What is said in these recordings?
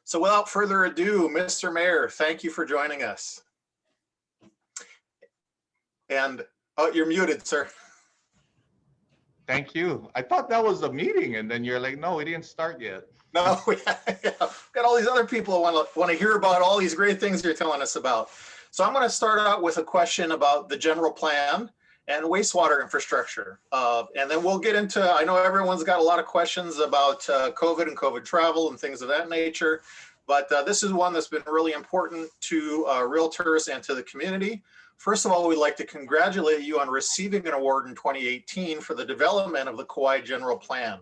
So without further ado, Mr. Mayor, thank you for joining us. And, oh, you're muted, sir. Thank you. I thought that was a meeting, and then you're like, no, we didn't start yet. No, we got all these other people want to hear about all these great things you're telling us about. So I'm going to start out with a question about the general plan and wastewater infrastructure. And then we'll get into, I know everyone's got a lot of questions about COVID and COVID travel and things of that nature, but this is one that's been really important to realtors and to the community. First of all, we'd like to congratulate you on receiving an award in 2018 for the development of the Kauai General Plan.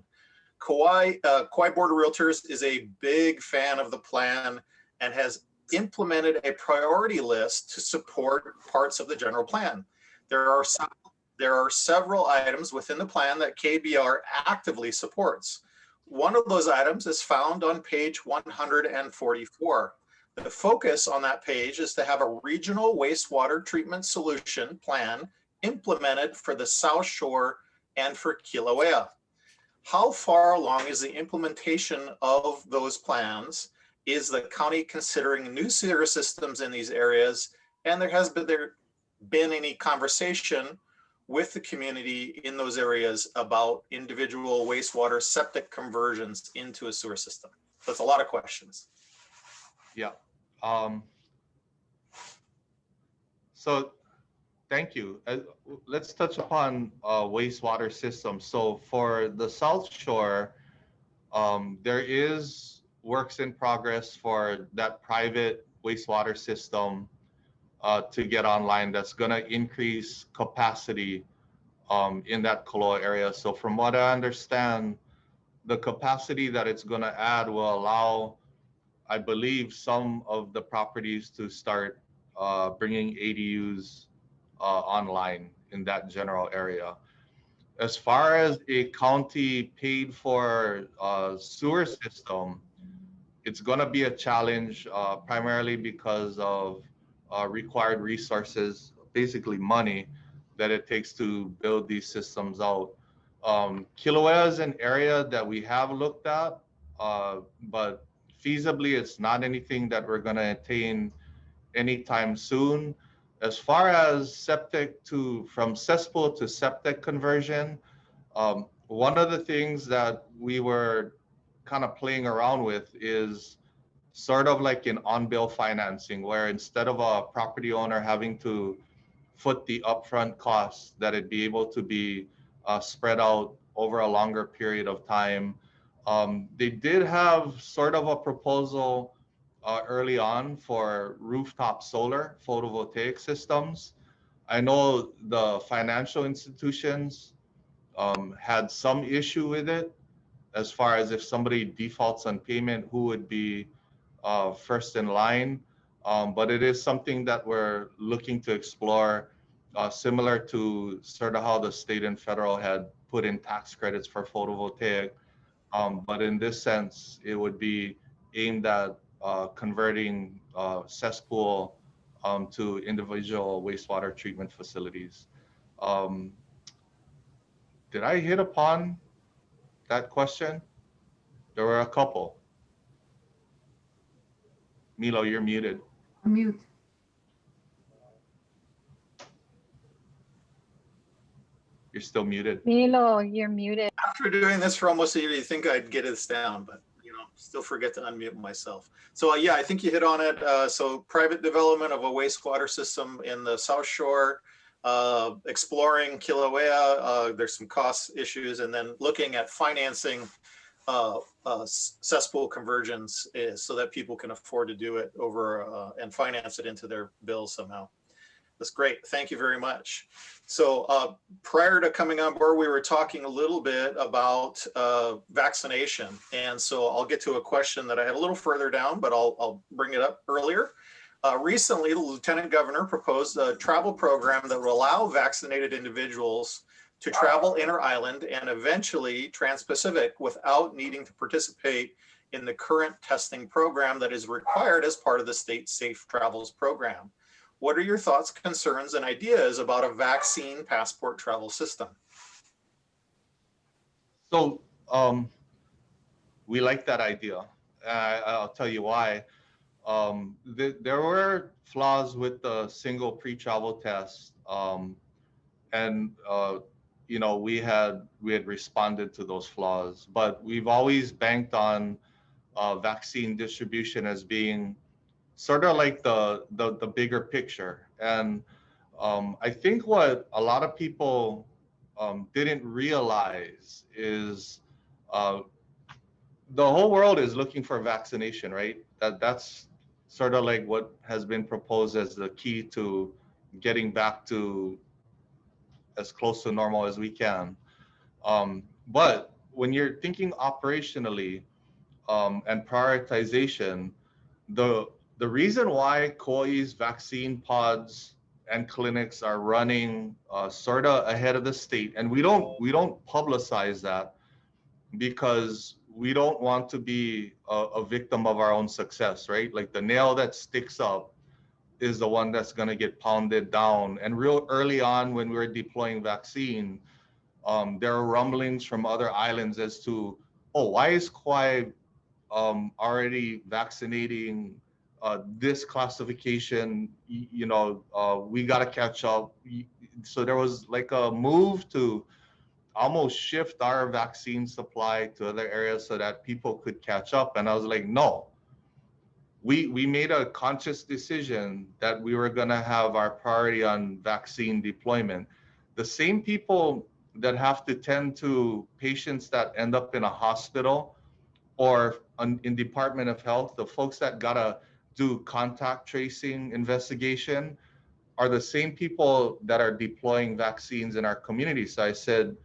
Kauai Board of Realtors is a big fan of the plan and has implemented a priority list to support parts of the general plan. There are several items within the plan that KBR actively supports. One of those items is found on page 144. The focus on that page is to have a regional wastewater treatment solution plan implemented for the South Shore and for Kilauea. How far along is the implementation of those plans? Is the county considering new sewer systems in these areas? And has there been any conversation with the community in those areas about individual wastewater septic conversions into a sewer system? That's a lot of questions. Yeah. So thank you. Let's touch upon wastewater systems. So for the South Shore, there is works in progress for that private wastewater system to get online. That's going to increase capacity in that Koloa area. So from what I understand, the capacity that it's going to add will allow, I believe, some of the properties to start bringing ADUs online in that general area. As far as a county paid for sewer system, it's going to be a challenge primarily because of required resources, basically money, that it takes to build these systems out. Kilauea is an area that we have looked at, but feasibly, it's not anything that we're going to attain anytime soon. As far as from cesspool to septic conversion, one of the things that we were kind of playing around with is sort of like an on-bill financing, where instead of a property owner having to foot the upfront costs, that it be able to be spread out over a longer period of time. They did have sort of a proposal early on for rooftop solar photovoltaic systems. I know the financial institutions had some issue with it, as far as if somebody defaults on payment, who would be first in line. But it is something that we're looking to explore, similar to sort of how the state and federal had put in tax credits for photovoltaic. But in this sense, it would be aimed at converting cesspool to individual wastewater treatment facilities. Did I hit upon that question? There were a couple. Milo, you're muted. Mute. You're still muted. Milo, you're muted. After doing this for almost a year, you think I'd get this down, but still forget to unmute myself. So yeah, I think you hit on it. So private development of a wastewater system in the South Shore, exploring Kilauea, there's some cost issues, and then looking at financing cesspool conversions so that people can afford to do it over and finance it into their bills somehow. That's great. Thank you very much. So prior to coming on board, we were talking a little bit about vaccination. And so I'll get to a question that I had a little further down, but I'll bring it up earlier. Recently, the Lieutenant Governor proposed a travel program that will allow vaccinated individuals to travel inter-island and eventually trans-Pacific without needing to participate in the current testing program that is required as part of the state Safe Travels program. What are your thoughts, concerns, and ideas about a vaccine passport travel system? So we like that idea. I'll tell you why. There were flaws with the single pre-travel test, and we had responded to those flaws, but we've always banked on vaccine distribution as being sort of like the bigger picture. And I think what a lot of people didn't realize is uh, the whole world is looking for vaccination, right? That's sort of like what has been proposed as the key to getting back to as close to normal as we can. But when you're thinking operationally and prioritization, the the reason why Kauai's vaccine pods and clinics are running sort of ahead of the state, and we don't publicize that because we don't want to be a victim of our own success, right? Like the nail that sticks up is the one that's going to get pounded down. And real early on, when we were deploying vaccine, there are rumblings from other islands as to, oh, why is Kauai already vaccinating this classification? We got to catch up. So there was like a move to almost shift our vaccine supply to other areas so that people could catch up. And I was like, no, we made a conscious decision that we were going to have our priority on vaccine deployment. The same people that have to tend to patients that end up in a hospital or in Department of Health, the folks that gotta do contact tracing investigation are the same people that are deploying vaccines in our community. So I said,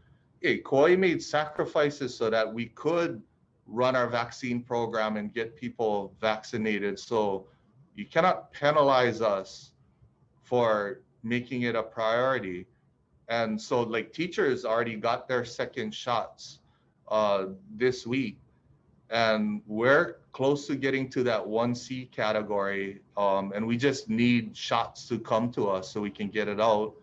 hey, Kauai made sacrifices so that we could run our vaccine program and get people vaccinated. So you cannot penalize us for making it a priority. And so like teachers already got their second shots this week, and we're close to getting to that 1C category, and we just need shots to come to us so we can get it out.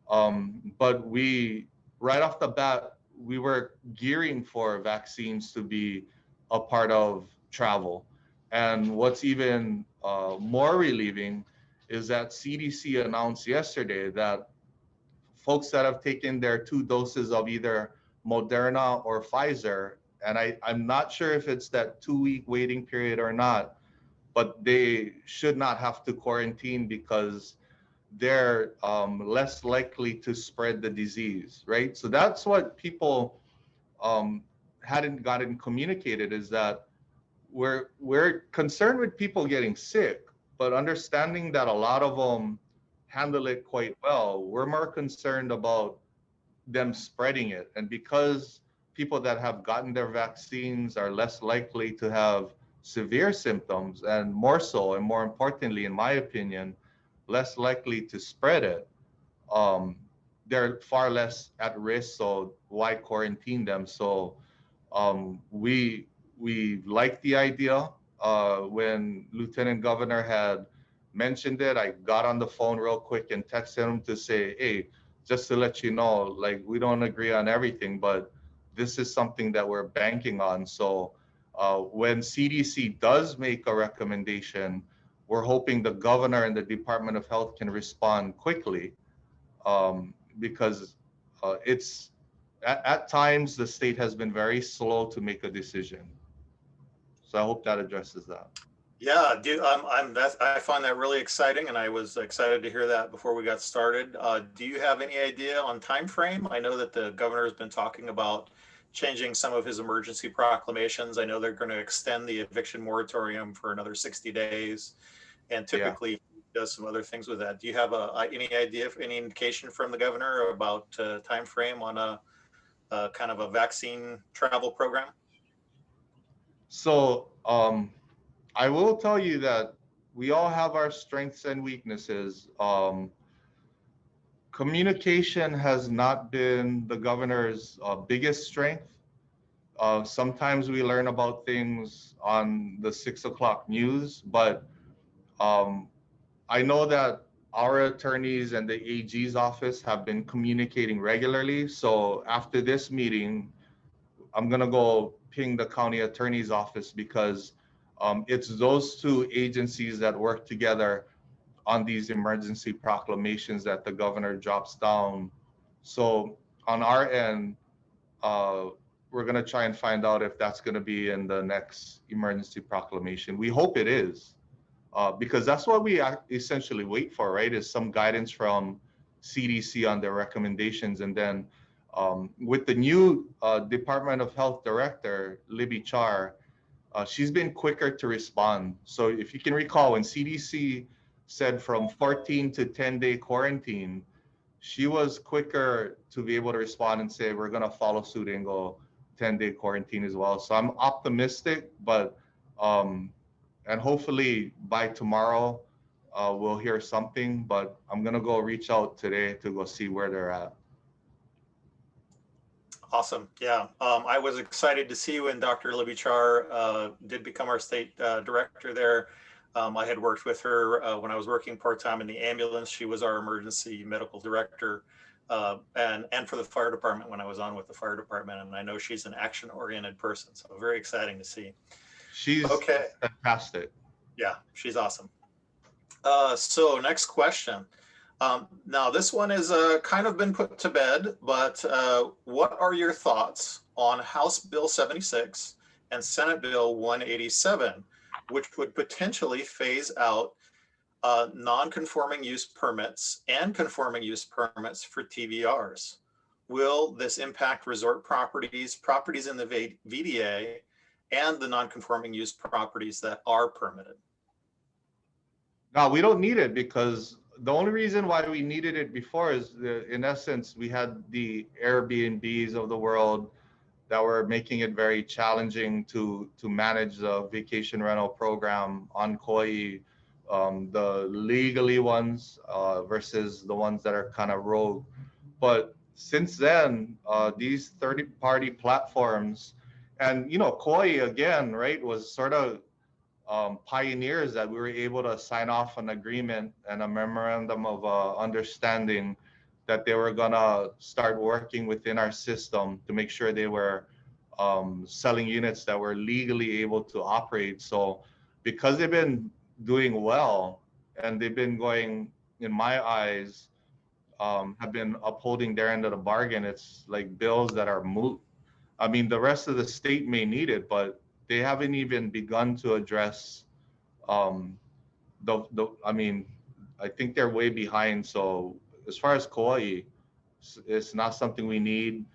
But we, right off the bat, we were gearing for vaccines to be a part of travel. And what's even more relieving is that CDC announced yesterday that folks that have taken their 2 doses of either Moderna or Pfizer, and I'm not sure if it's that 2-week waiting period or not, but they should not have to quarantine because they're less likely to spread the disease, right? So that's what people um, hadn't gotten communicated, is that we're concerned with people getting sick, but understanding that a lot of them handle it quite well. We're more concerned about them spreading it. And because people that have gotten their vaccines are less likely to have severe symptoms, and more so, and more importantly, in my opinion, less likely to spread it, um, they're far less at risk. So why quarantine them? So we like the idea. When Lieutenant Governor had mentioned it, I got on the phone real quick and texted him to say, hey, just to let you know, like, we don't agree on everything, but this is something that we're banking on. So when CDC does make a recommendation, we're hoping the governor and the Department of Health can respond quickly, because it's at times the state has been very slow to make a decision. So I hope that addresses that. Yeah, I find that really exciting, and I was excited to hear that before we got started. Do you have any idea on time frame? I know that the governor has been talking about changing some of his emergency proclamations. I know they're going to extend the eviction moratorium for another 60 days, and Yeah. typically he does some other things with that. Do you have any idea, any indication from the governor about time frame on a kind of a vaccine travel program? So I will tell you that we all have our strengths and weaknesses. Communication has not been the governor's biggest strength. Sometimes we learn about things on the 6 o'clock news, but um, I know that our attorneys and the AG's office have been communicating regularly. So after this meeting, I'm gonna go ping the county attorney's office, because It's those two agencies that work together on these emergency proclamations that the governor drops down. So on our end, uh, we're going to try and find out if that's going to be in the next emergency proclamation. We hope it is, because that's what we essentially wait for, right? Is some guidance from CDC on their recommendations. And then with the new Department of Health Director, Libby Char, she's been quicker to respond. So if you can recall, when CDC said from 14 to 10-day quarantine, she was quicker to be able to respond and say, we're going to follow suit and go 10-day quarantine as well. So I'm optimistic, but, and hopefully by tomorrow, we'll hear something, but I'm going to go reach out today to go see where they're at. Awesome. Yeah. I was excited to see when Dr. Libby Char did become our state director there. I had worked with her when I was working part-time in the ambulance. She was our emergency medical director, and for the fire department when I was on with the fire department. And I know she's an action-oriented person, so very exciting to see. She's okay. Fantastic. Yeah, she's awesome. So next question. Now this one is kind of been put to bed, but what are your thoughts on House Bill 76 and Senate Bill 187, which would potentially phase out non-conforming use permits and conforming use permits for TVRs? Will this impact resort properties, properties in the VDA, and the non-conforming use properties that are permitted? No, we don't need it, because the only reason why we needed it before is, in essence, we had the Airbnbs of the world that were making it very challenging to manage the vacation rental program on Kauai, the legally ones versus the ones that are kind of rogue. But since then, these third-party platforms, and Kauai again, right, was sort of pioneers that we were able to sign off an agreement and a memorandum of understanding that they were gonna start working within our system to make sure they were selling units that were legally able to operate. So because they've been doing well and they've been going, in my eyes, have been upholding their end of the bargain, it's like bills that are moot. I mean, the rest of the state may need it, but they haven't even begun to address I mean, I think they're way behind. So as far as Kauai, it's not something we need.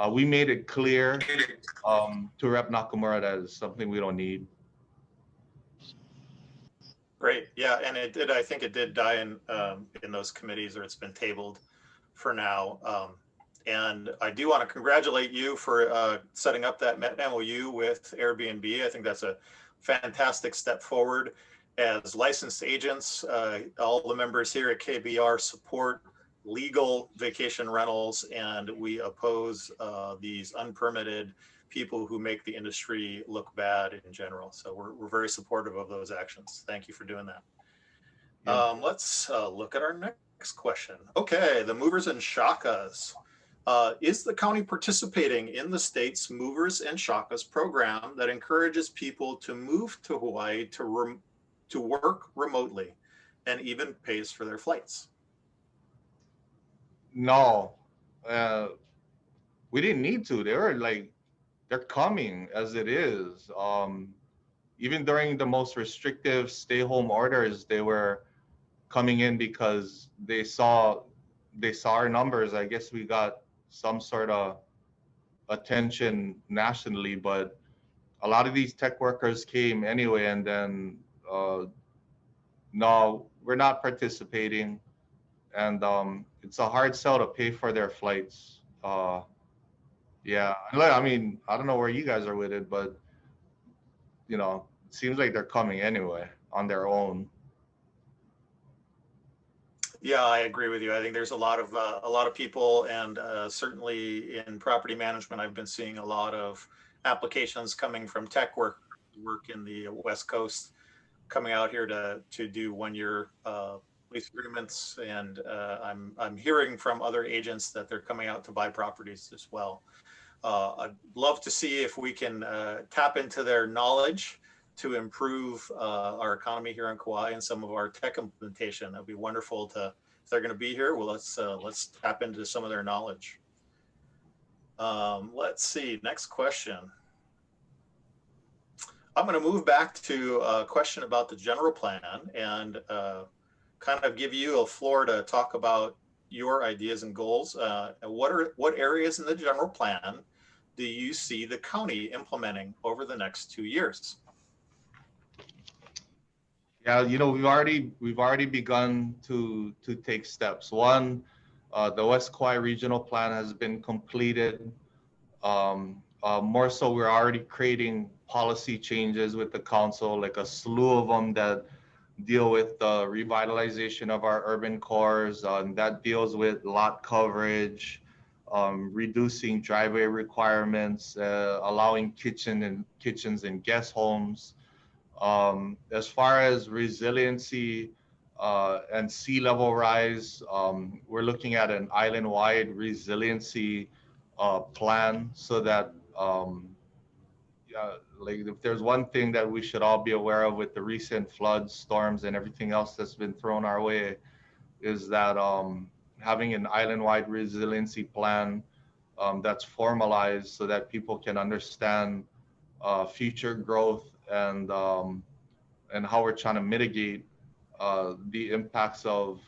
We made it clear to Rep Nakamura that it's something we don't need. Great. Yeah, and it did. I think it did die in those committees, or it's been tabled for now. And I do want to congratulate you for setting up that MOU with Airbnb. I think that's a fantastic step forward. As licensed agents, all the members here at KBR support legal vacation rentals, and we oppose these unpermitted people who make the industry look bad in general. So we're very supportive of those actions. Thank you for doing that. Yeah. Let's look at our next question. Okay, the movers and shakas. Is the county participating in the state's Movers and Shakas program that encourages people to move to Hawaii to work remotely and even pays for their flights? No, we didn't need to. They're coming as it is. Even during the most restrictive stay-home orders, they were coming in because they saw our numbers. I guess we got some sort of attention nationally, but a lot of these tech workers came anyway. And then no, we're not participating, and it's a hard sell to pay for their flights. Yeah, I mean, I don't know where you guys are with it, but it seems like they're coming anyway on their own. Yeah, I agree with you. I think there's a lot of people, and certainly in property management, I've been seeing a lot of applications coming from tech work in the West Coast, coming out here to do 1-year lease agreements, and I'm hearing from other agents that they're coming out to buy properties as well. I'd love to see if we can tap into their knowledge to improve our economy here in Kauai and some of our tech implementation. That'd be wonderful to, if they're going to be here, well, let's tap into some of their knowledge. Let's see, next question. I'm going to move back to a question about the general plan and kind of give you a floor to talk about your ideas and goals. What areas in the general plan do you see the county implementing over the next 2 years? Yeah, you know, we've already begun to take steps. One, the West Kauai Regional Plan has been completed. More so, we're already creating policy changes with the council, like a slew of them that deal with the revitalization of our urban cores, and that deals with lot coverage, reducing driveway requirements, allowing kitchens in guest homes. As far as resiliency and sea level rise, we're looking at an island-wide resiliency plan so that like if there's one thing that we should all be aware of with the recent floods, storms, and everything else that's been thrown our way is that having an island-wide resiliency plan that's formalized so that people can understand future growth and how we're trying to mitigate the impacts of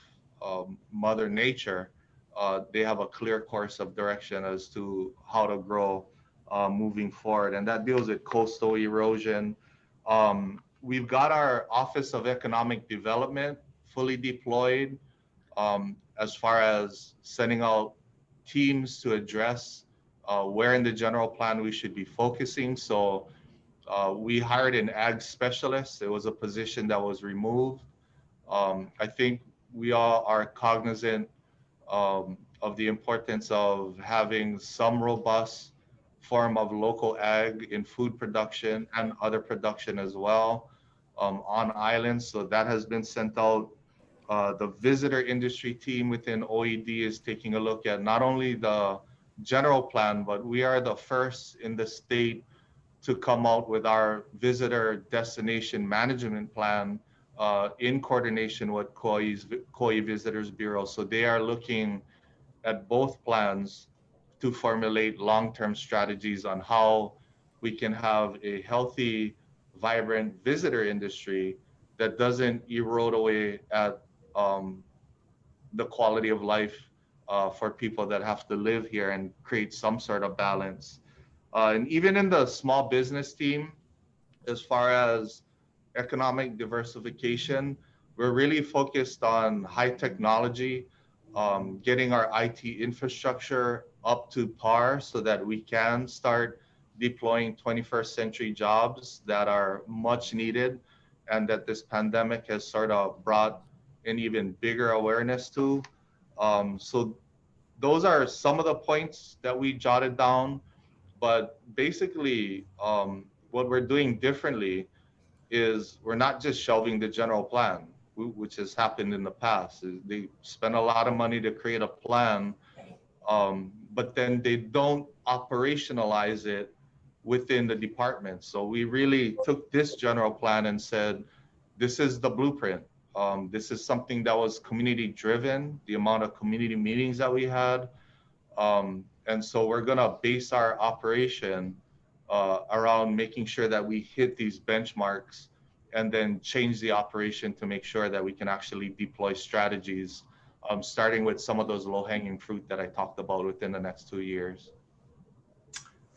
Mother Nature. They have a clear course of direction as to how to grow moving forward, and that deals with coastal erosion. We've got our Office of Economic Development fully deployed as far as sending out teams to address where in the general plan we should be focusing. So we hired an ag specialist. It was a position that was removed. I think we all are cognizant of the importance of having some robust form of local ag in food production and other production as well on islands. So that has been sent out. The visitor industry team within OED is taking a look at not only the general plan, but we are the first in the state to come out with our visitor destination management plan in coordination with Kauai Visitors Bureau. So they are looking at both plans to formulate long-term strategies on how we can have a healthy, vibrant visitor industry that doesn't erode away at the quality of life for people that have to live here and create some sort of balance. And even in the small business team, as far as economic diversification, we're really focused on high technology, getting our IT infrastructure up to par so that we can start deploying 21st century jobs that are much needed and that this pandemic has sort of brought an even bigger awareness to. So those are some of the points that we jotted down. But basically, what we're doing differently is we're not just shelving the general plan, which has happened in the past. They spend a lot of money to create a plan, but then they don't operationalize it within the department. So we really took this general plan and said, this is the blueprint. This is something that was community driven, the amount of community meetings that we had. And so we're gonna base our operation around making sure that we hit these benchmarks and then change the operation to make sure that we can actually deploy strategies, starting with some of those low-hanging fruit that I talked about within the next 2 years.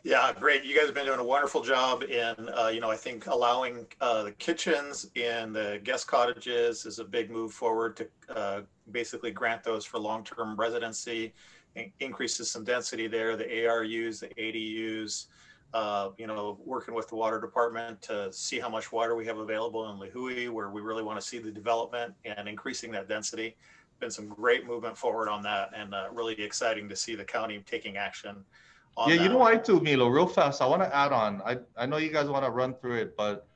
Yeah, great. You guys have been doing a wonderful job in, I think allowing the kitchens in the guest cottages is a big move forward to basically grant those for long-term residency, increases some density there, the ARUs, the ADUs, working with the water department to see how much water we have available in Lihui, where we really want to see the development and increasing that density. Been some great movement forward on that, and really exciting to see the county taking action on Yeah, that. you know, I too, Milo, real fast, I want to add on. I know you guys want to run through it, but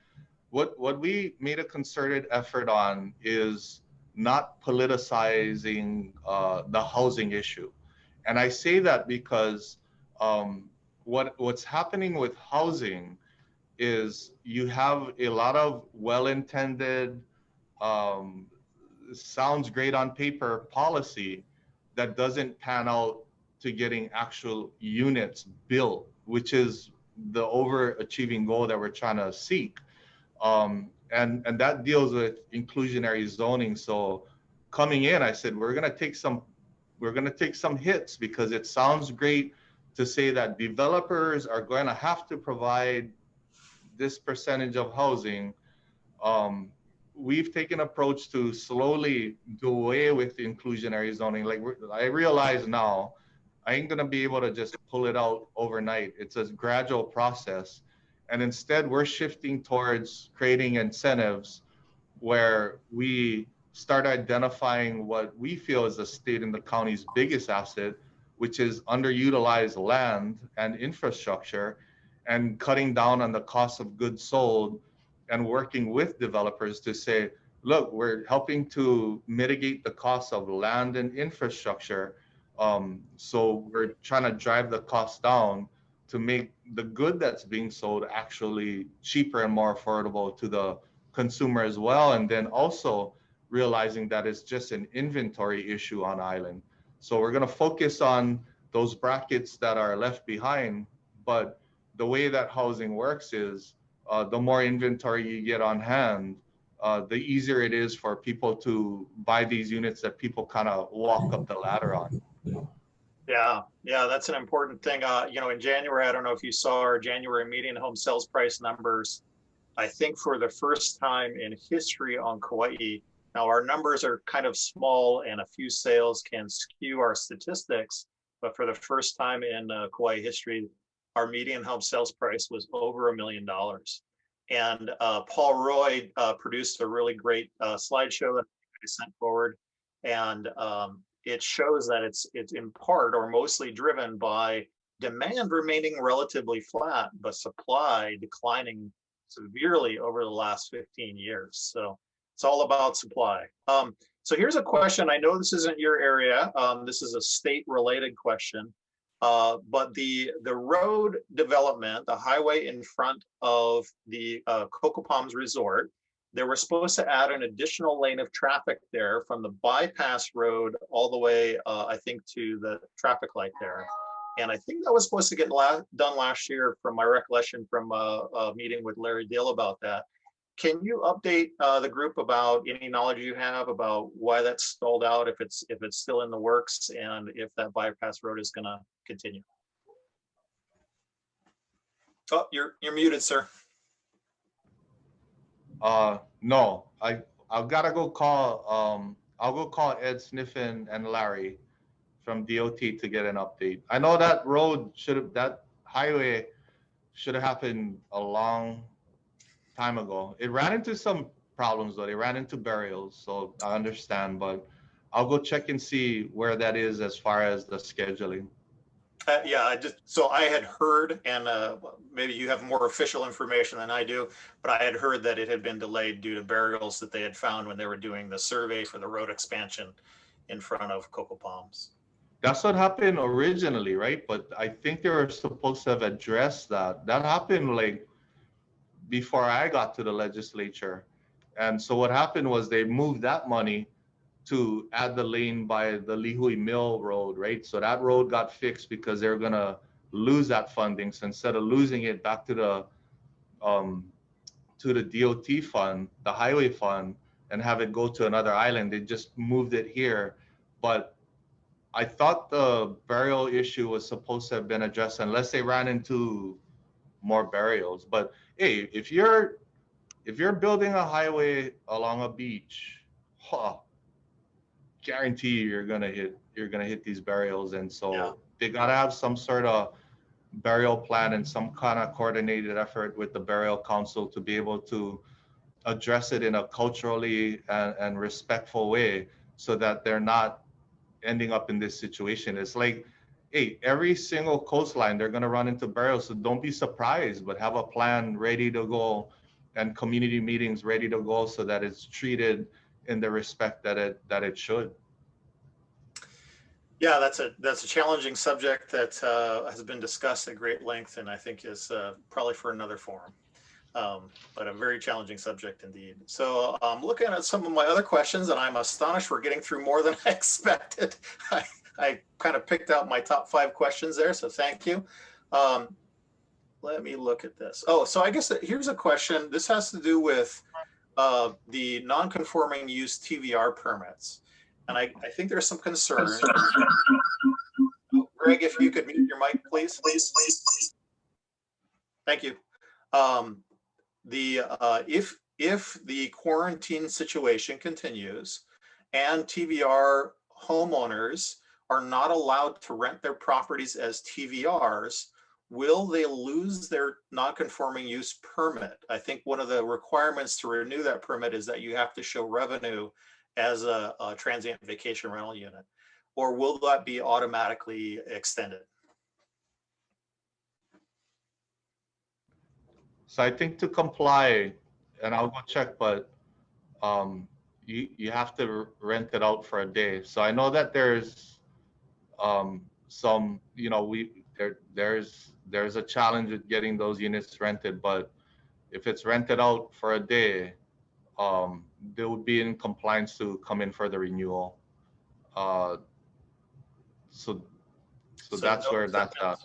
what we made a concerted effort on is not politicizing the housing issue. And I say that because what's happening with housing is you have a lot of well-intended, um, sounds great on paper policy that doesn't pan out to getting actual units built, which is the overachieving goal that we're trying to seek. And that deals with inclusionary zoning. So coming in, I said we're gonna take some hits because it sounds great to say that developers are going to have to provide this percentage of housing. um, we've taken approach to slowly do away with the inclusionary zoning. Like I realize now, I ain't gonna be able to just pull it out overnight. It's a gradual process, and instead we're shifting towards creating incentives where we start identifying what we feel is the state and the county's biggest asset, which is underutilized land and infrastructure, and cutting down on the cost of goods sold and working with developers to say, look, we're helping to mitigate the cost of land and infrastructure. So we're trying to drive the cost down to make the good that's being sold actually cheaper and more affordable to the consumer as well. And then also realizing that it's just an inventory issue on island. So we're going to focus on those brackets that are left behind. But the way that housing works is the more inventory you get on hand, the easier it is for people to buy these units that people kind of walk up the ladder on. Yeah, yeah, that's an important thing. In January, I don't know if you saw our January median home sales price numbers. I think for the first time in history on Kauai, now our numbers are kind of small and a few sales can skew our statistics, but for the first time in Kauai history, our median home sales price was over $1 million. And Paul Roy produced a really great slideshow that I sent forward. And it shows that it's in part or mostly driven by demand remaining relatively flat, but supply declining severely over the last 15 years. So it's all about supply. So here's a question. I know this isn't your area. This is a state related question. But the road development, the highway in front of the Cocoa Palms Resort, they were supposed to add an additional lane of traffic there from the bypass road all the way, I think, to the traffic light there. And I think that was supposed to get done last year, from my recollection from a meeting with Larry Dill about that. Can you update the group about any knowledge you have about why that's stalled out, if it's still in the works, and if that bypass road is going to continue? Oh, you're muted, sir. No, I've got to go call. I'll go call Ed Sniffen and Larry from DOT to get an update. I know that that highway should have happened a long time ago. It ran into some problems though. They ran into burials, so I understand, but I'll go check and see where that is as far as the scheduling. Yeah, I had heard, and maybe you have more official information than I do, but I had heard that it had been delayed due to burials that they had found when they were doing the survey for the road expansion in front of Cocoa Palms. That's what happened originally, right? But I think they were supposed to have addressed that. That happened like before I got to the legislature. And so what happened was they moved that money to add the lane by the Lihui Mill Road, right? So that road got fixed because they're gonna lose that funding. So instead of losing it back to the DOT fund, the highway fund, and have it go to another island, they just moved it here. But I thought the burial issue was supposed to have been addressed unless they ran into more burials. But hey, if you're building a highway along a beach, guarantee you're gonna hit these burials. And so Yeah. they gotta have some sort of burial plan and some kind of coordinated effort with the burial council to be able to address it in a culturally and respectful way, so that they're not ending up in this situation. It's like, hey, every single coastline they're going to run into burials, so don't be surprised, but have a plan ready to go and community meetings ready to go so that it's treated in the respect that it should. Yeah, that's a challenging subject that has been discussed at great length, and I think is probably for another forum. but a very challenging subject indeed. So I'm looking at some of my other questions, and I'm astonished we're getting through more than I expected. I kind of picked out my top 5 questions there, so thank you. Let me look at this. Oh, so I guess here's a question. This has to do with the non-conforming use TVR permits. And I think there's some concern. Greg, if you could mute your mic, please. Please. Thank you. If the quarantine situation continues and TVR homeowners are not allowed to rent their properties as TVRs, will they lose their non-conforming use permit? I think one of the requirements to renew that permit is that you have to show revenue as a transient vacation rental unit, or will that be automatically extended? So I think to comply, and I'll go check, but you have to rent it out for a day. So I know that there's some, there's a challenge with getting those units rented, but if it's rented out for a day, they would be in compliance to come in for the renewal. So that's where that's at.